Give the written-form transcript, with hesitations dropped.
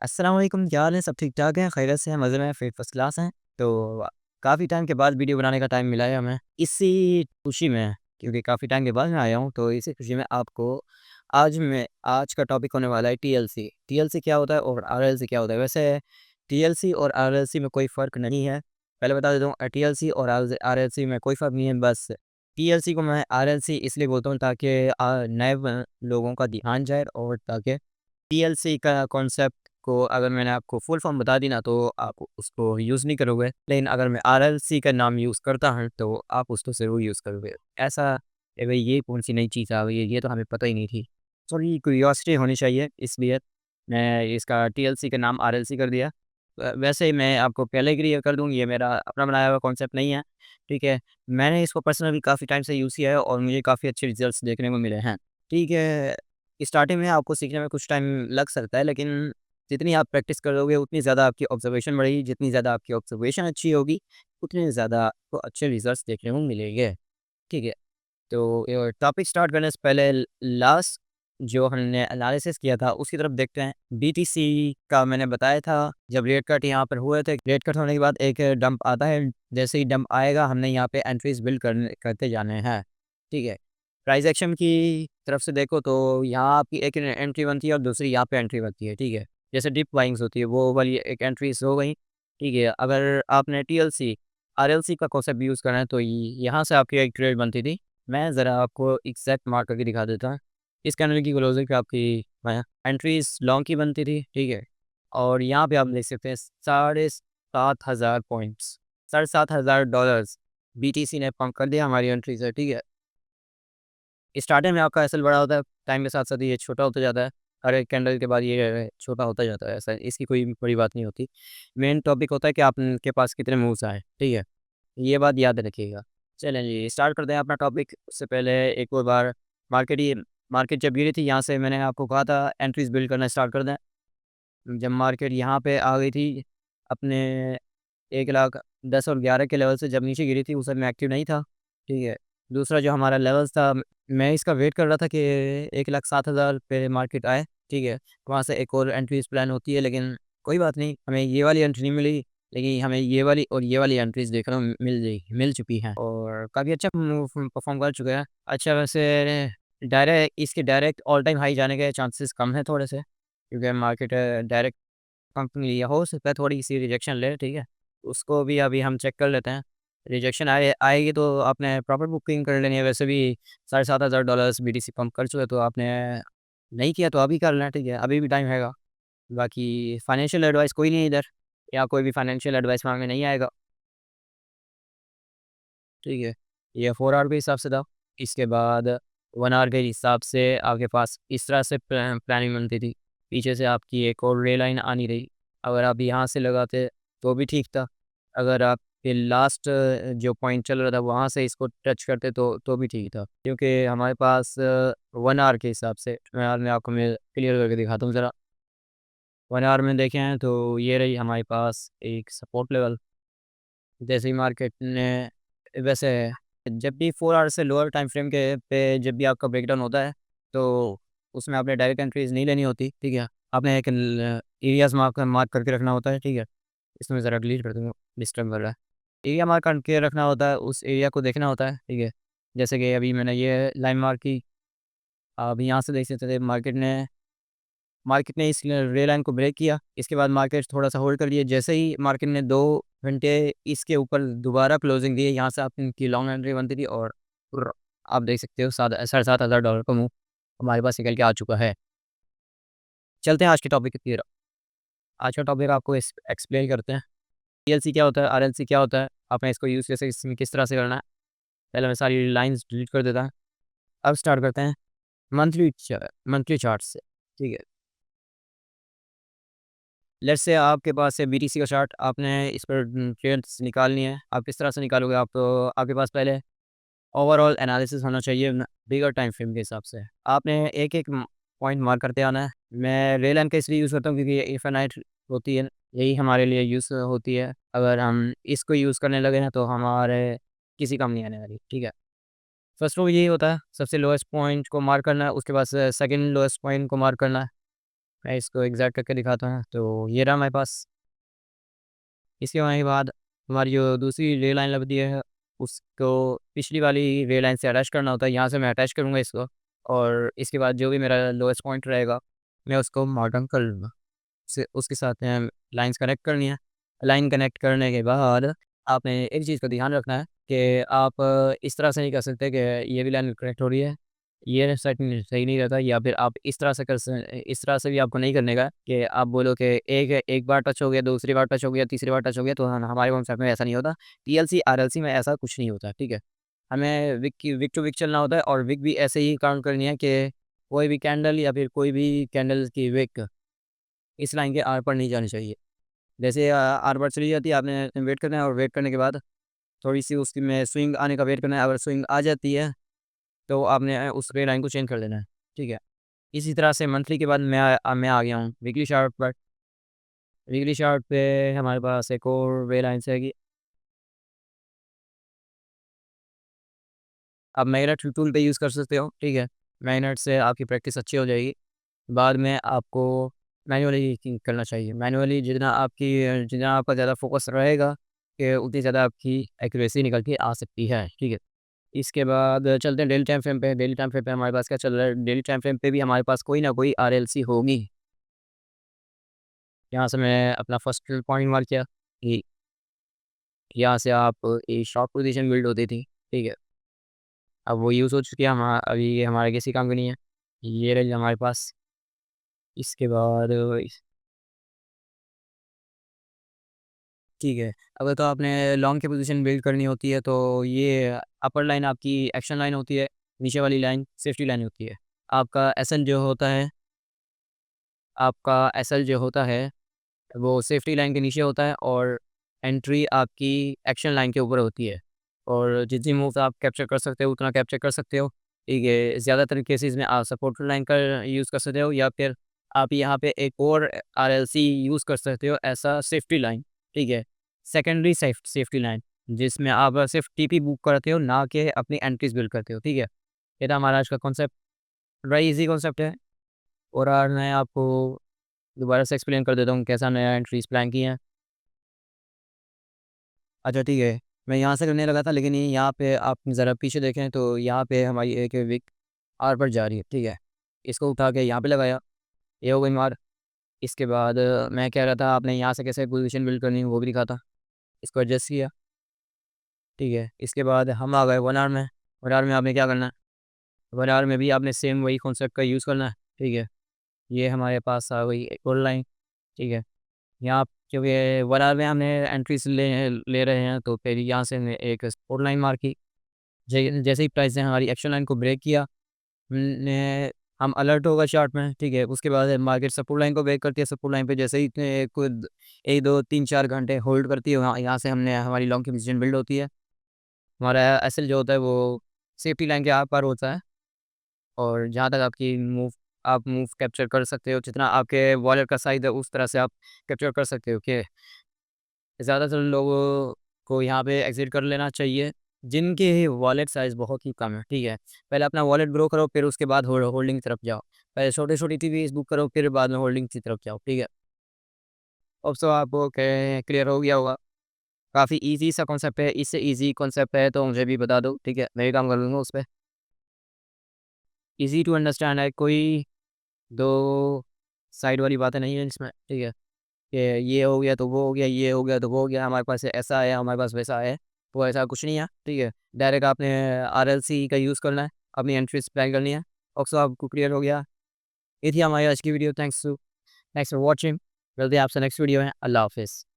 अस्सलाम वालेकुम, क्या हाल है? सब ठीक-ठाक हैं, खैरियत से हैं, मज़े में हैं, फर्स्ट क्लास हैं। तो काफ़ी टाइम के बाद वीडियो बनाने का टाइम मिला है हमें। इसी खुशी में क्योंकि काफ़ी टाइम के बाद मैं आया हूँ, तो इसी खुशी में आपको आज का टॉपिक होने वाला है टीएलसी। टीएलसी क्या होता है और आरएलसी क्या होता है? वैसे टीएलसी और आरएलसी में कोई फ़र्क नहीं है। पहले बता देता हूँ टीएलसी और आरएलसी में कोई फ़र्क नहीं है, बस टीएलसी को मैं आरएलसी इसलिए बोलता हूँ ताकि नए लोगों का ध्यान जाए और ताकि टीएलसी का कॉन्सेप्ट को अगर मैंने आपको फुल फॉर्म बता दी ना तो आप उसको यूज़ नहीं करोगे। लेकिन अगर मैं आरएलसी का नाम यूज़ करता हूँ तो आप उसको ज़रूर यूज़ करोगे। ऐसा भाई ये कौन-सी नई चीज़ आ गई है, ये तो हमें पता ही नहीं थी। थोड़ी क्यूरियोसिटी होनी चाहिए इसलिए मैं इसका टीएलसी का नाम आरएलसी कर दिया। वैसे मैं आपको पहले क्लियर कर दूँ, ये मेरा अपना बनाया हुआ कॉन्सेप्ट नहीं है, ठीक है? मैंने इसको पर्सनली काफ़ी टाइम से यूज़ किया है और मुझे काफ़ी अच्छे रिज़ल्ट्स देखने को मिले हैं, ठीक है? स्टार्टिंग में आपको सीखने में कुछ टाइम लग सकता है, लेकिन जितनी आप प्रैक्टिस करोगे उतनी ज़्यादा आपकी ऑब्ज़र्वेशन बढ़ेगी, जितनी ज़्यादा आपकी ऑब्ज़र्वेशन अच्छी होगी, उतने ज़्यादा आपको अच्छे रिज़ल्ट्स देखने को मिलेंगे, ठीक है? तो टॉपिक स्टार्ट करने से पहले लास्ट जो हमने एनालिसिस किया था उसकी तरफ देखते हैं। बीटीसी का मैंने बताया था, जब रेट कट यहाँ पर हुए थे, रेट कट होने के बाद एक डंप आता है, जैसे ही डंप आएगा हमने यहाँ पे एंट्रीज बिल्ड करते जाने हैं, ठीक है। प्राइस एक्शन की तरफ से देखो तो यहाँ आपकी एक एंट्री बनती है और दूसरी यहाँ पे एंट्री बनती है, ठीक है। जैसे डिप बाइंग्स होती है वो वाली एक एंट्रीज हो गई, ठीक है। अगर आपने टीएलसी आरएलसी का कॉन्सेप्ट यूज़ करना है तो यहाँ से आपकी एक ट्रेड बनती थी। मैं ज़रा आपको एग्जैक्ट मार्क करके दिखा देता हूँ। इस कैंडल की क्लोजिंग पे आपकी एंट्रीज लॉन्ग की बनती थी, ठीक है। और यहाँ पे आप देख सकते हैं 7,500 पॉइंट्स, $7,500 बीटीसी ने पंप कर दिया हमारी एंट्री से, ठीक है। स्टार्टिंग में आपका एसएल बड़ा होता है, टाइम के साथ साथ ये छोटा होता जाता है। हर एक कैंडल के बाद ये छोटा होता जाता है, ऐसा इसकी कोई बड़ी बात नहीं होती। मेन टॉपिक होता है कि आपके पास कितने मूव्स आए, ठीक है। ये बात याद रखिएगा। चलें जी, स्टार्ट करते हैं अपना टॉपिक। उससे पहले एक और बार मार्केट ही मार्केट जब गिरी थी यहाँ से मैंने आपको कहा था एंट्रीज़ बिल्ड करना स्टार्ट कर दें। जब मार्केट यहाँ पे आ गई थी अपने 1,10,000 और 11 के लेवल से जब नीचे गिरी थी उस समय मैं एक्टिव नहीं था, ठीक है। दूसरा जो हमारा लेवल्स था मैं इसका वेट कर रहा था कि 1,07,000 पे मार्केट आए, ठीक है। वहाँ से एक और एंट्रीज़ प्लान होती है, लेकिन कोई बात नहीं, हमें ये वाली एंट्री नहीं मिली, लेकिन हमें ये वाली और ये वाली एंट्रीज़ देखने को मिल चुकी हैं और काफ़ी अच्छा परफ़ॉर्म कर चुके हैं। अच्छा वैसे डायरेक्ट ऑल टाइम हाई जाने के चांसेस कम हैं थोड़े से, क्योंकि मार्केट डायरेक्ट कंपनी या हो सकता है थोड़ी-सी रिजेक्शन ले, ठीक है? उसको भी अभी हम चेक कर लेते हैं। रिजेक्शन आएगी तो आपने प्रॉपर बुकिंग कर लेनी है, वैसे भी $7,500 बीटीसी पंप कर चुके, तो आपने नहीं किया तो अभी कर लें, ठीक है? अभी भी टाइम हैगा। बाकी फाइनेंशियल एडवाइस कोई नहीं है इधर, यहाँ कोई भी फाइनेंशियल एडवाइस माँगने नहीं आएगा, ठीक है? ये 4 आवर के हिसाब से था। इसके बाद 1 आवर के हिसाब से आपके पास इस तरह से प्लानिंग बनती थी। पीछे से आपकी एक और रे लाइन आनी रही। अगर आप यहाँ से लगाते तो भी ठीक था। अगर आप ये लास्ट जो पॉइंट चल रहा था वहाँ से इसको टच करते तो भी ठीक था। क्योंकि हमारे पास 1 आवर के हिसाब से मैं आपको मैं क्लियर करके दिखाता हूँ ज़रा। 1 आवर में देखें तो ये रही हमारे पास एक सपोर्ट लेवल। जैसे ही मार्केट ने वैसे जब भी 4 आवर से लोअर टाइम फ्रेम के पे जब भी आपका ब्रेकडाउन होता है, तो उसमें आपने डायरेक्ट एंट्रीज़ नहीं लेनी होती, ठीक है? आपने एक एरियाज़ मार्क करके रखना होता है, ठीक है? इसमें ज़रा डिलीट कर दूँगा, डिस्टर्ब कर रहा है। एरिया मार्क करके रखना होता है, उस एरिया को देखना होता है, ठीक है? जैसे कि अभी मैंने ये लाइन मार्क की, अब यहाँ से देख सकते थे मार्केट ने इस रे लाइन को ब्रेक किया, इसके बाद मार्केट थोड़ा-सा होल्ड कर लिया। जैसे ही मार्केट ने 2 घंटे इसके ऊपर दोबारा क्लोजिंग दी, यहाँ से आपकी लॉन्ग एंट्री बनती थी और र आप देख सकते हो $7,500 का मूव हमारे पास निकल के आ चुका है। चलते हैं आज के टॉपिक की तरफ। आज का टॉपिक आपको एक्सप्लेन करते हैं। टीएलसी क्या होता है, आरएलसी क्या होता है, आपने इसको यूज़ कैसे किस तरह से करना है। पहले मैं सारी लाइन्स डिलीट कर देता हूँ। अब स्टार्ट करते हैं मंथली चार्ट से, ठीक है। लेट्स से आपके पास है बीटीसी का चार्ट, आपने इस पर ट्रेड्स निकालनी है। आप किस तरह से निकालोगे? आप तो आपके पास पहले ओवरऑल एनालिसिस होना चाहिए बिगर टाइम फ्रेम के हिसाब से। आपने एक-एक पॉइंट मार्क करते आना है। मैं रेल लाइन का इसलिए यूज़ करता हूँ क्योंकि ये इनफाइनाइट होती है, यही हमारे लिए यूज़ होती है। अगर हम इसको यूज़ करने लगे ना तो हमारे किसी काम नहीं आने वाली, ठीक है। फर्स्ट रूल यही होता है, सबसे लोएस्ट पॉइंट को मार्क करना है, उसके बाद से सेकंड लोएस्ट पॉइंट को मार्क करना है। मैं इसको एग्जैक्ट करके दिखाता हूँ। तो ये रहा हमारे पास। इसके होने के बाद हमारी जो दूसरी रे लाइन लगती है, उसको पिछली वाली रे लाइन से अटैच करना होता है। यहाँ से मैं अटैच करूँगा इसको, और इसके बाद जो भी मेरा लोएस्ट पॉइंट रहेगा, मैं उसको मार्क कर लूँगा। उसके साथ में लाइंस कनेक्ट करनी है। लाइन कनेक्ट करने के बाद आपने एक चीज़ का ध्यान रखना है कि आप इस तरह से नहीं कर सकते कि ये भी लाइन कनेक्ट हो रही है, ये साइड सही नहीं रहता, या फिर आप इस तरह से इस तरह से भी आपको नहीं करने का कि आप बोलो कि एक बार टच हो गया, दूसरी बार टच हो गया, तीसरी बार टच हो गया। तो हमारे कॉन्सेप्ट में ऐसा नहीं होता। टीएलसी आरएलसी में ऐसा कुछ नहीं होता, ठीक है। हमें विक टू विक चलना होता है, और विक भी ऐसे ही काउंट करनी है कि कोई भी कैंडल या फिर कोई भी कैंडल की विक इस लाइन के आर पर नहीं जानी चाहिए। जैसे आर पर चली जाती है, आपने वेट करना है, और वेट करने के बाद थोड़ी-सी उसकी में स्विंग आने का वेट करना है। अगर स्विंग आ जाती है, तो आपने उस रे लाइन को चेंज कर देना है, ठीक है। इसी तरह से मंथली के बाद मैं आ गया हूँ वीकली चार्ट पर। वीकली चार्ट पे हमारे पास एक और रे लाइन्स है कि आप मैग्नेट टूल पे यूज़ कर सकते हो, ठीक है। मैग्नेट से आपकी प्रैक्टिस अच्छी हो जाएगी। बाद में आपको मैनुअली करना चाहिए। मैनुअली जितना आपका ज़्यादा फोकस रहेगा, कि उतनी ज़्यादा आपकी एक्यूरेसी निकल के आ सकती है, ठीक है। इसके बाद चलते हैं डेली टाइम फ्रेम पे। डेली टाइम फ्रेम पे हमारे पास क्या चल रहा है? डेली टाइम फ्रेम पे भी हमारे पास कोई ना कोई आरएलसी होगी। यहाँ से मैं अपना फर्स्ट पॉइंट मार्क किया कि यहाँ से आप एक शॉर्ट पोजीशन बिल्ड होती थी, ठीक है। अब वो यूज़ हो चुकी है, अभी ये हमारे किसी काम की नहीं है। ये रही हमारे पास। इसके बाद ठीक है, अगर तो आपने लॉन्ग की पोजीशन बिल्ड करनी होती है, तो ये अपर लाइन आपकी एक्शन लाइन होती है, नीचे वाली लाइन सेफ्टी लाइन होती है। आपका एसएल जो होता है आपका एसएल जो होता है, वो सेफ्टी लाइन के नीचे होता है, और एंट्री आपकी एक्शन लाइन के ऊपर होती है। और जितनी मूव्स आप कैप्चर कर सकते हो, उतना कैप्चर कर सकते हो, ठीक है। ज़्यादातर केसेस में आप सपोर्ट लाइन का यूज़ कर सकते हो, या फिर आप यहाँ पे एक और आरएलसी यूज़ कर सकते हो, ऐसा सेफ्टी लाइन, ठीक है। सेकेंडरी सेफ्टी लाइन, जिसमें आप सिर्फ टीपी बुक करते हो, ना कि अपनी एंट्रीज बिल्ड करते हो, ठीक है। ये था हमारा आज का कॉन्सेप्ट। बड़ा ईजी कॉन्सेप्ट है। और आज मैं आपको दोबारा से एक्सप्लेन कर देता हूँ कैसा नया एंट्रीज प्लान किए हैं। अच्छा, ठीक है। मैं यहाँ से करने लगा था, लेकिन ये यहाँ पे आप ज़रा पीछे देखें, तो यहाँ पे हमारी एक विक आर पर जा रही है, ठीक है। इसको उठा के यहाँ पे लगाया, ये हो गई मार। इसके बाद मैं कह रहा था आपने यहाँ से कैसे पोजीशन बिल्ड करनी है वो भी दिखा था। इसको एडजस्ट किया, ठीक है। इसके बाद हम आ गए 1 आवर में। 1 आवर में आपने क्या करना है? 1 आवर में भी आपने सेम वही कॉन्सेप्ट का यूज़ करना है, ठीक है। ये हमारे पास आ गई एक और लाइन, ठीक है। यहाँ क्योंकि 1 आवर में हमने एंट्रीज ले ले रहे हैं, तो फिर यहाँ से हमने एक सपोर्ट लाइन मार की। जैसे ही प्राइस ने हमारी एक्शन लाइन को ब्रेक किया, हमने हम अलर्ट होगा चार्ट में, ठीक है। उसके बाद मार्केट सपोर्ट लाइन को ब्रेक करती है। सपोर्ट लाइन पे जैसे ही कुछ 1 2 3 4 घंटे होल्ड करती है, यहाँ से हमने हमारी लॉन्ग की पोजीशन बिल्ड होती है। हमारा एसएल जो होता है, वो सेफ्टी लाइन के आर पार होता है। और जहाँ तक आपकी आप मूव कैप्चर कर सकते हो, जितना आपके वॉलेट का साइज़ है, उस तरह से आप कैप्चर कर सकते हो। कि ज़्यादातर लोगों को यहाँ पे एग्ज़िट कर लेना चाहिए, जिनके वॉलेट साइज़ बहुत ही कम है, ठीक है। पहले अपना वॉलेट ग्रो करो, फिर उसके बाद होल्डिंग की तरफ जाओ। पहले छोटी-छोटी चीज़ें बुक करो, फिर बाद में होल्डिंग की तरफ जाओ, ठीक है। होप सो आपको क्लियर हो गया होगा। काफ़ी ईज़ी सा कॉन्सेप्ट है, इससे ईज़ी कॉन्सेप्ट है तो मुझे भी बता दो, ठीक है। मैं भी काम कर लूँगा उस पे। ईज़ी टू अंडरस्टैंड है, कोई 2 साइड वाली बातें नहीं है इसमें, ठीक है। कि ये हो गया तो वो हो गया, ये हो गया तो वो हो गया, हमारे पास ऐसा है, हमारे पास वैसा है, तो ऐसा कुछ नहीं है, ठीक है। डायरेक्ट आपने आरएलसी का यूज़ करना है, अपनी एंट्रीज प्लान करनी है। और सो आपको क्लियर हो गया। ये थी हमारी आज की वीडियो। Thanks for watching. मिलते हैं आपसे नेक्स्ट वीडियो में। अल्लाह हाफिज़।